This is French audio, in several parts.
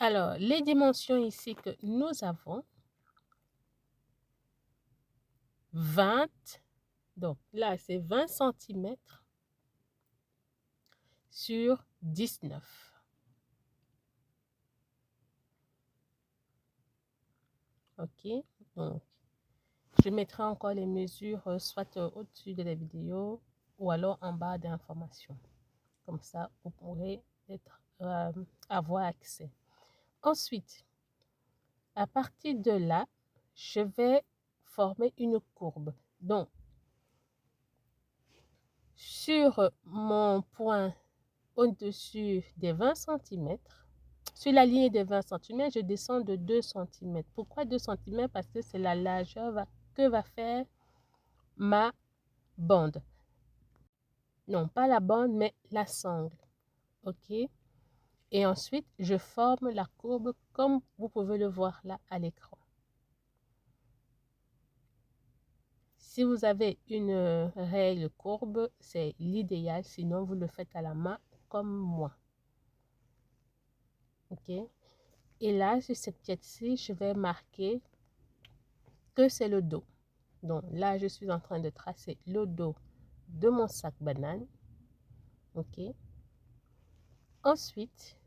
Alors, les dimensions ici que nous avons, 20, donc là c'est 20 cm sur 19. Ok, donc je mettrai encore les mesures soit au-dessus de la vidéo ou alors en bas d'informations. Comme ça, vous pourrez avoir accès. Ensuite, à partir de là, je vais former une courbe. Donc, sur mon point au-dessus des 20 cm, sur la ligne des 20 cm, je descends de 2 cm. Pourquoi 2 cm? Parce que c'est la largeur que va faire ma bande. Non, pas la bande, mais la sangle. OK? Et ensuite, je forme la courbe comme vous pouvez le voir là à l'écran. Si vous avez une règle courbe, c'est l'idéal. Sinon, vous le faites à la main comme moi. OK? Et là, sur cette pièce-ci, je vais marquer que c'est le dos. Donc là, je suis en train de tracer le dos de mon sac banane. OK? Ensuite,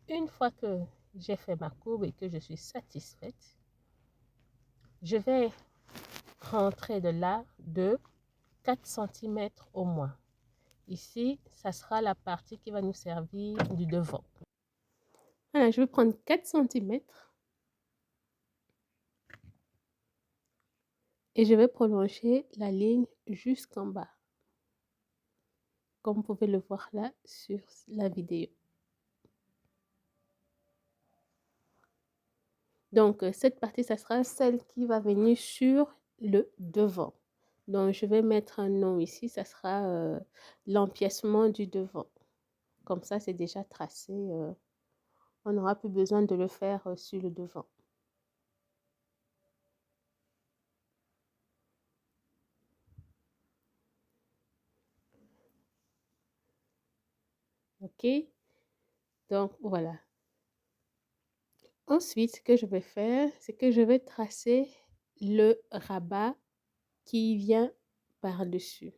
une fois que j'ai fait ma courbe et que je suis satisfaite, je vais rentrer de là de 4 cm au moins. Ici, ça sera la partie qui va nous servir du devant. Voilà, je vais prendre 4 cm et je vais prolonger la ligne jusqu'en bas, comme vous pouvez le voir là sur la vidéo. Donc, cette partie, ça sera celle qui va venir sur le devant. Donc, je vais mettre un nom ici, ça sera l'empiècement du devant. Comme ça, c'est déjà tracé. On n'aura plus besoin de le faire sur le devant. OK? Donc, voilà. Ensuite, ce que je vais faire, c'est que je vais tracer le rabat qui vient par-dessus.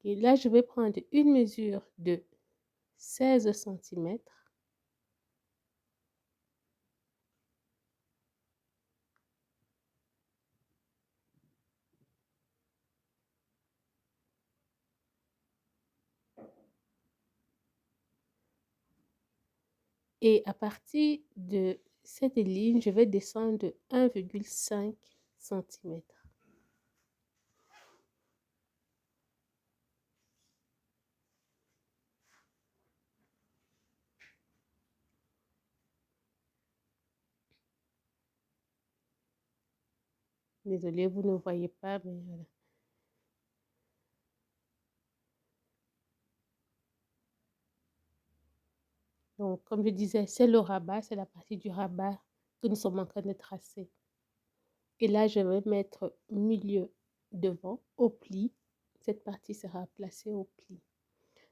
Et là, je vais prendre une mesure de 16 cm. Et à partir de cette ligne, je vais descendre de 1,5 cm. Désolée, vous ne voyez pas, mais voilà. Donc, comme je disais, c'est le rabat, c'est la partie du rabat que nous sommes en train de tracer. Et là, je vais mettre milieu devant au pli. Cette partie sera placée au pli.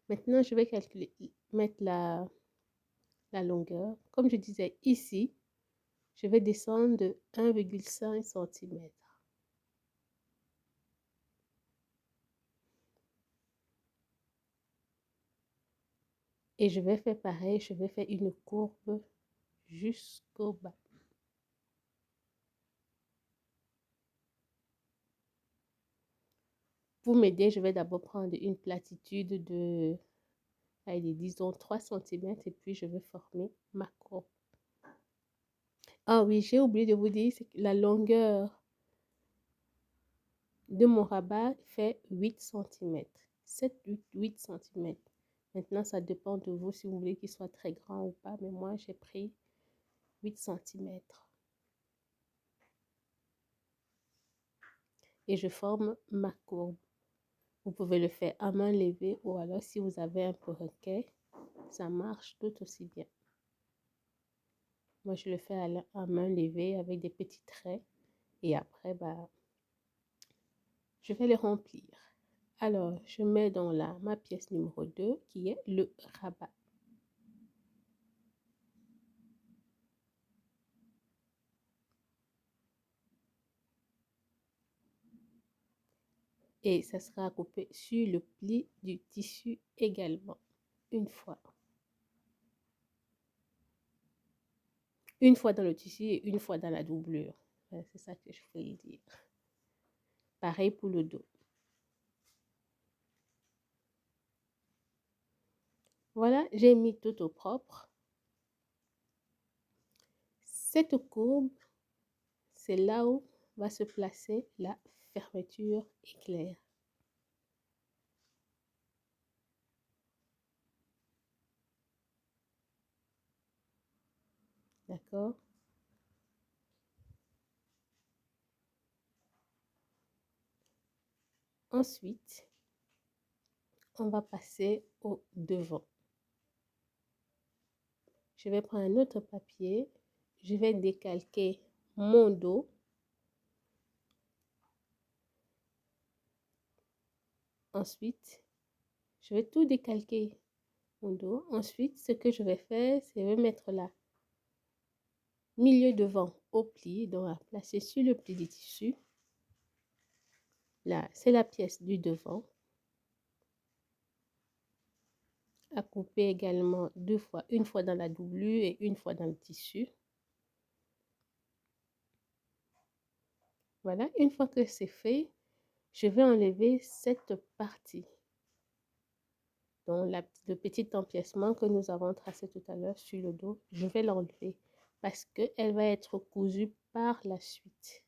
Maintenant, je vais calculer, mettre la longueur. Comme je disais ici, je vais descendre de 1,5 cm. Et je vais faire pareil, je vais faire une courbe jusqu'au bas. Pour m'aider, je vais d'abord prendre une platitude de, allez, disons 3 cm et puis je vais former ma courbe. Ah oui, j'ai oublié de vous dire, c'est que la longueur de mon rabat fait 8 cm. 7, 8 cm. Maintenant, ça dépend de vous si vous voulez qu'il soit très grand ou pas, mais moi, j'ai pris 8 cm. Et je forme ma courbe. Vous pouvez le faire à main levée ou alors si vous avez un perroquet, ça marche tout aussi bien. Moi, je le fais à main levée avec des petits traits et après, bah, je vais les remplir. Alors, je mets dans ma pièce numéro 2 qui est le rabat. Et ça sera coupé sur le pli du tissu également, une fois. Une fois dans le tissu et une fois dans la doublure. C'est ça que je voulais dire. Pareil pour le dos. Voilà, j'ai mis tout au propre. Cette courbe, c'est là où va se placer la fermeture éclair. D'accord? Ensuite, on va passer au devant. Je vais prendre un autre papier. Je vais décalquer mon dos. Ensuite, je vais tout décalquer mon dos. Ensuite, ce que je vais faire, c'est je vais mettre là, milieu devant au pli, donc à placer sur le pli du tissu. Là, c'est la pièce du devant. À couper également deux fois, une fois dans la doublure et une fois dans le tissu. Voilà, une fois que c'est fait, je vais enlever cette partie. Donc, le petit empiècement que nous avons tracé tout à l'heure sur le dos, je vais l'enlever parce qu'elle va être cousue par la suite.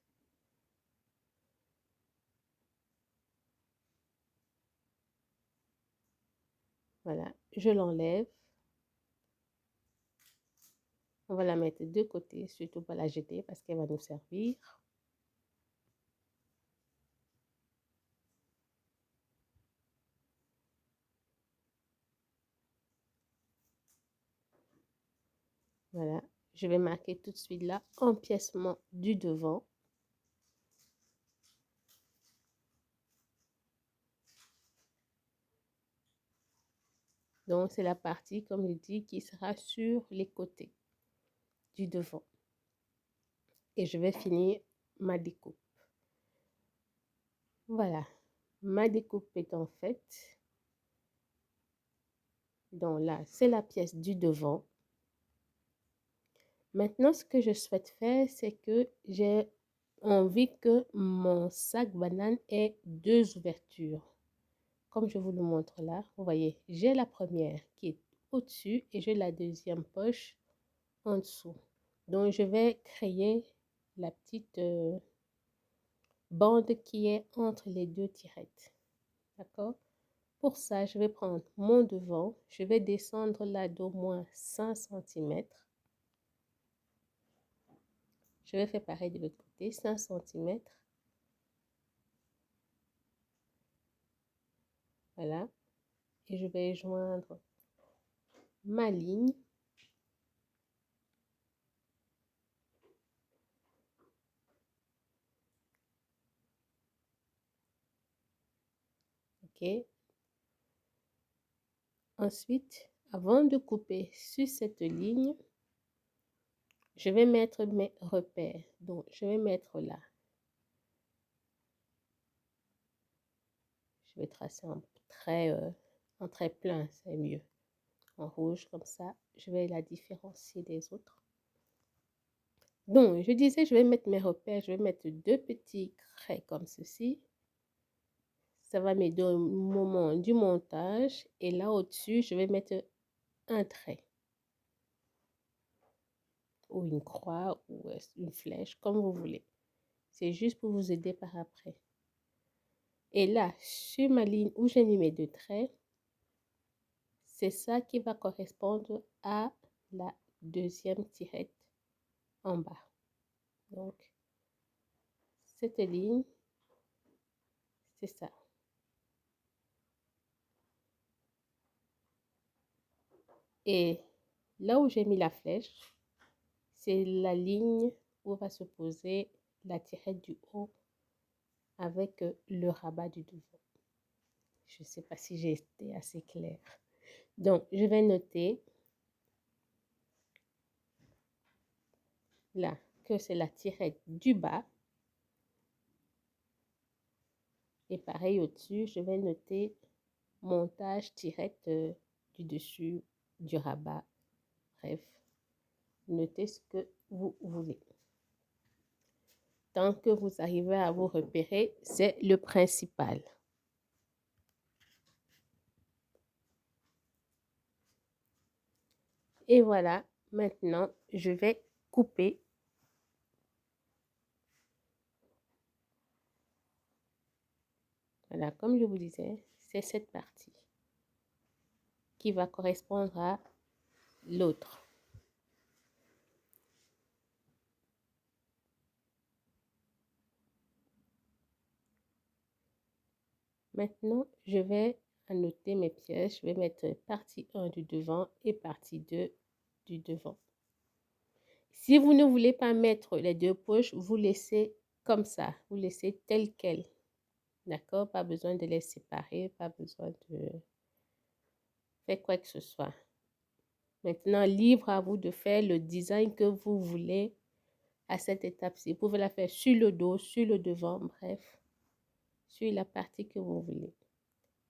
Voilà, je l'enlève. On va la mettre de côté, surtout pas la jeter parce qu'elle va nous servir. Voilà, je vais marquer tout de suite là, empiècement du devant. Donc, c'est la partie, comme je dis, qui sera sur les côtés du devant. Et je vais finir ma découpe. Voilà, ma découpe étant faite. Donc là, c'est la pièce du devant. Maintenant, ce que je souhaite faire, c'est que j'ai envie que mon sac banane ait deux ouvertures. Comme je vous le montre là, vous voyez, j'ai la première qui est au-dessus et j'ai la deuxième poche en dessous. Donc, je vais créer la petite bande qui est entre les deux tirettes. D'accord? Pour ça, je vais prendre mon devant, je vais descendre là d'au moins 5 cm. Je vais faire pareil de l'autre côté, 5 cm. Voilà. Et je vais joindre ma ligne. OK. Ensuite, avant de couper sur cette ligne, je vais mettre mes repères. Donc, je vais mettre là. Je vais tracer en trait plein, c'est mieux. En rouge, comme ça, je vais la différencier des autres. Donc, je disais, je vais mettre mes repères, je vais mettre deux petits traits comme ceci. Ça va m'aider au moment du montage. Et là, au-dessus, je vais mettre un trait. Ou une croix, ou une flèche, comme vous voulez. C'est juste pour vous aider par après. Et là, sur ma ligne où j'ai mis mes deux traits, c'est ça qui va correspondre à la deuxième tirette en bas. Donc, cette ligne, c'est ça. Et là où j'ai mis la flèche, c'est la ligne où va se poser la tirette du haut avec le rabat du devant. Je ne sais pas si j'ai été assez claire. Donc, je vais noter là que c'est la tirette du bas. Et pareil au-dessus, je vais noter montage tirette du dessus, du rabat. Bref, notez ce que vous voulez. Tant que vous arrivez à vous repérer, c'est le principal. Et voilà, maintenant, je vais couper. Voilà, comme je vous disais, c'est cette partie qui va correspondre à l'autre. Maintenant, je vais annoter mes pièces. Je vais mettre partie 1 du devant et partie 2 du devant. Si vous ne voulez pas mettre les deux poches, vous laissez comme ça. Vous laissez tel quel. D'accord? Pas besoin de les séparer, pas besoin de faire quoi que ce soit. Maintenant, libre à vous de faire le design que vous voulez à cette étape-ci. Vous pouvez la faire sur le dos, sur le devant, bref, sur la partie que vous voulez.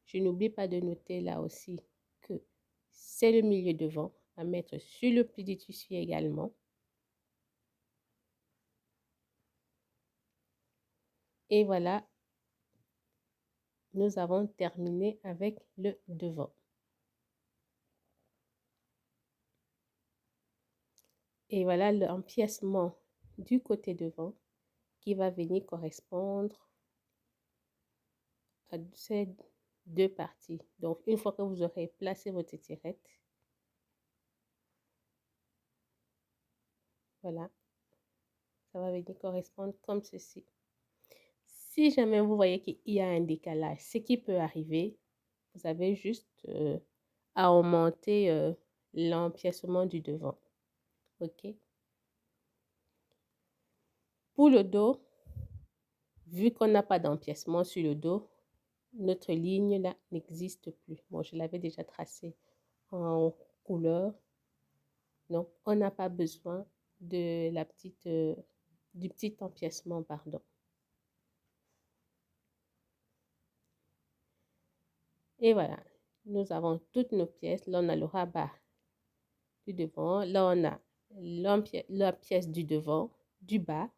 Je n'oublie pas de noter là aussi que c'est le milieu devant à mettre sur le pli du tissu également. Et voilà, nous avons terminé avec le devant. Et voilà l'empiècement du côté devant qui va venir correspondre à ces deux parties. Donc, une fois que vous aurez placé votre tirette, voilà, ça va venir correspondre comme ceci. Si jamais vous voyez qu'il y a un décalage, ce qui peut arriver, vous avez juste à augmenter l'empiècement du devant. OK? Pour le dos, vu qu'on n'a pas d'empiècement sur le dos, notre ligne là n'existe plus. Bon, je l'avais déjà tracée en couleur. Donc, on n'a pas besoin de la petite, du petit empiècement, pardon. Et voilà, nous avons toutes nos pièces. Là, on a le rabat du devant. Là, on a la pièce du devant, du bas.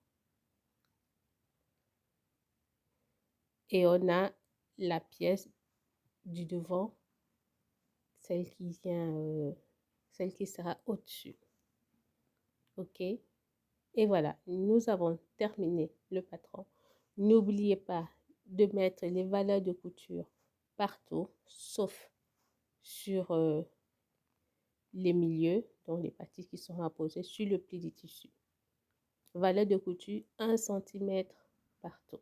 Et on a la pièce du devant, celle qui vient, celle qui sera au-dessus. OK? Et voilà, nous avons terminé le patron. N'oubliez pas de mettre les valeurs de couture partout, sauf sur les milieux, donc les parties qui seront apposées sur le pli du tissu. Valeur de couture 1 cm partout.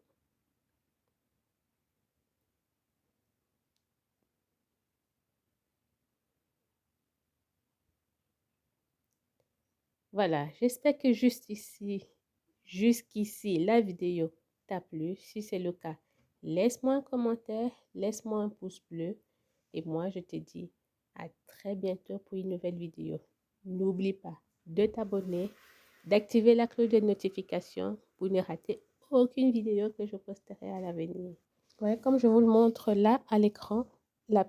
Voilà, j'espère que jusqu'ici, la vidéo t'a plu. Si c'est le cas, laisse-moi un commentaire, laisse-moi un pouce bleu. Et moi, je te dis à très bientôt pour une nouvelle vidéo. N'oublie pas de t'abonner, d'activer la cloche de notification pour ne rater aucune vidéo que je posterai à l'avenir. Ouais, comme je vous le montre là à l'écran, le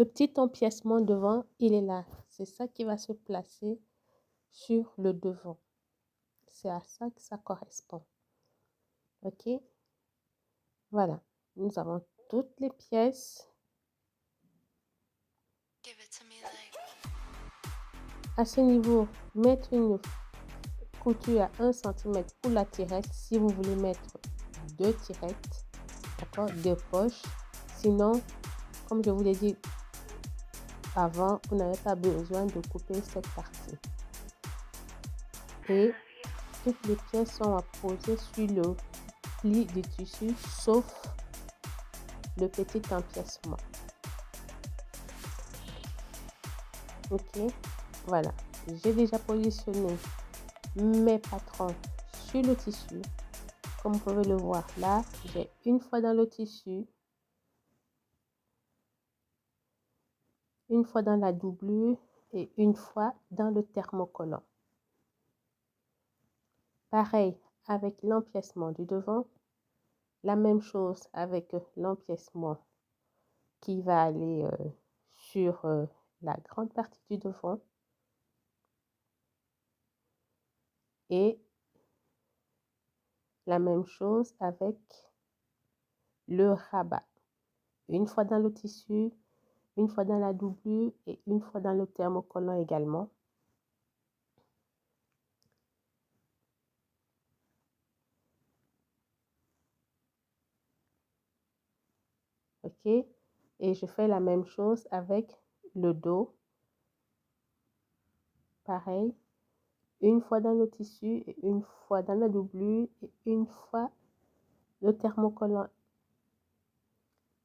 petit empiècement devant, il est là. C'est ça qui va se placer sur le devant. C'est à ça que ça correspond. OK? Voilà. Nous avons toutes les pièces. À ce niveau, mettre une couture à 1 cm pour la tirette si vous voulez mettre 2 tirettes, d'accord, 2 poches. Sinon, comme je vous l'ai dit avant, vous n'avez pas besoin de couper cette partie. Et toutes les pièces sont apposées sur le pli du tissu, sauf le petit empiècement. OK, voilà. J'ai déjà positionné mes patrons sur le tissu. Comme vous pouvez le voir là, j'ai une fois dans le tissu, une fois dans la doublure et une fois dans le thermocollant. Pareil avec l'empiècement du devant, la même chose avec l'empiècement qui va aller sur la grande partie du devant et la même chose avec le rabat. Une fois dans le tissu, une fois dans la doublure et une fois dans le thermocollant également. Ok, et je fais la même chose avec le dos. Pareil, une fois dans le tissu et une fois dans la doublure et une fois le thermocollant.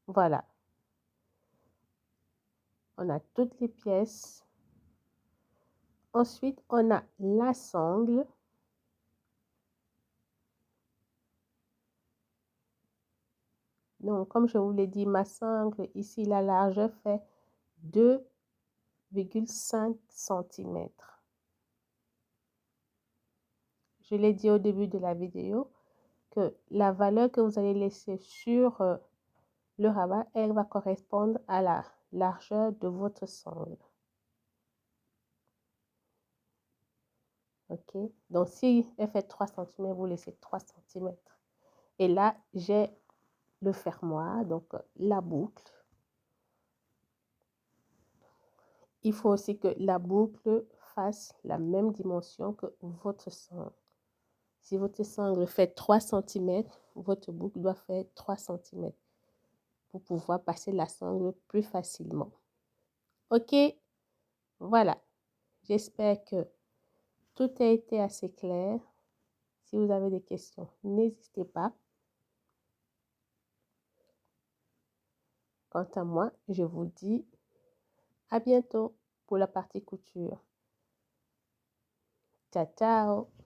Voilà, on a toutes les pièces. Ensuite, on a la sangle. Donc, comme je vous l'ai dit, ma sangle, ici, la largeur fait 2,5 cm. Je l'ai dit au début de la vidéo que la valeur que vous allez laisser sur le rabat, elle va correspondre à la largeur de votre sangle. Ok, donc si elle fait 3 cm, vous laissez 3 cm. Et là, j'ai le fermoir, donc la boucle. Il faut aussi que la boucle fasse la même dimension que votre sangle. Si votre sangle fait 3 cm, votre boucle doit faire 3 cm pour pouvoir passer la sangle plus facilement. Ok, voilà. J'espère que tout a été assez clair. Si vous avez des questions, n'hésitez pas. Quant à moi, je vous dis à bientôt pour la partie couture. Ciao, ciao!